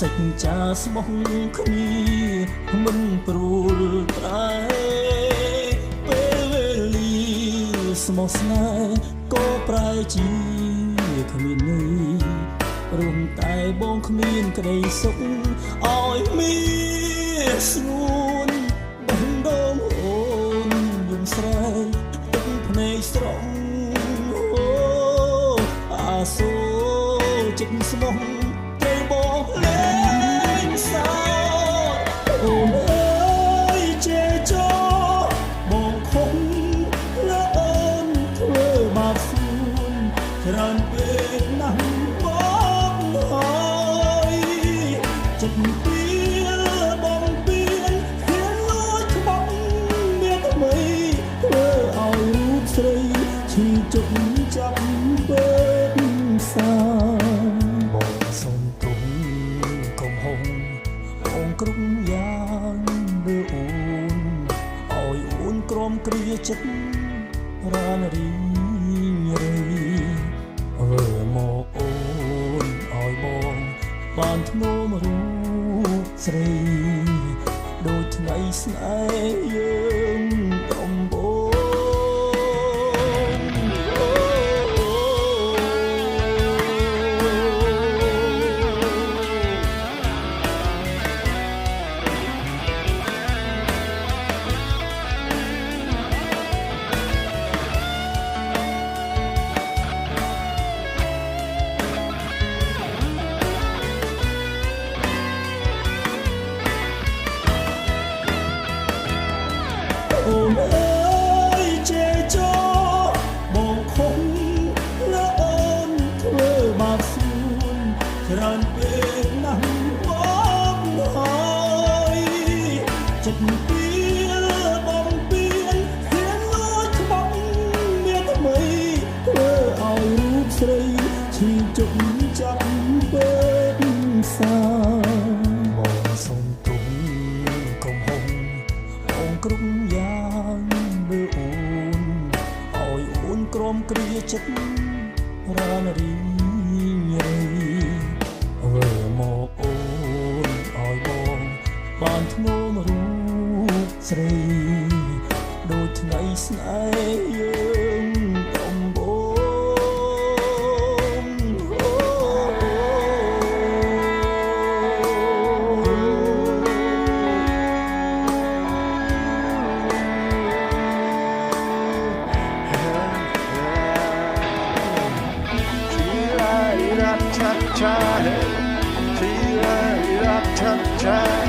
សេចក្ចាស្មោះគ្នាមិនព្រួលត្រែពេលវេលាស្មោះស្នេហ៍ក៏ប្រែជាគ្មានន័យរួមតែបងគ្មានក្តីសុខឲ្យមានស្ងួនបងដងអូនយំស្រែកទឹកភ្នែកស្រង់អូអាសូរចិត្តស្មោះត្រូវបងលេងសើចអូនអើយចេះចោបងខំលើអូនធ្វើបាបសួនច្រើនពេកណាស់បងហើយចិត្តពីបងពៀនហ៊ានលួចក្បត់មានថ្មីធ្វើឲ្យរូបស្រីឈឺជុកចាប់ពេកសាបងសុំទុំកុំហងបងគ្រប់យ៉ាងលើអូនឲ្យអូនក្រំគ្រាចិត្តរានរីរៃវើមកអូនឲ្យបងបានធ្នមរូបស្រីដូចថ្ងៃស្នេហ៍យើងដំបូងអូនអើយចេះចោបងខំលើអូនធ្វើបាបសួនច្រើនពេកណាស់បងហើយចិត្តពីបងពៀនហ៊ានលួចក្បត់មានថ្មីធ្វើឲ្យរូបស្រីឈឺជុកចាប់ពេកសាបងសុំទុំកុំហងបងគ្រប់យ៉ាងលើអូនឲ្យអូនក្រំគ្រាចិត្តរានរីរៃវើមកអូនឲ្យបងបានធ្នមរូបស្រីដូចថ្ងៃស្នេហ៍យើងដំបូងCha cha, cha cha.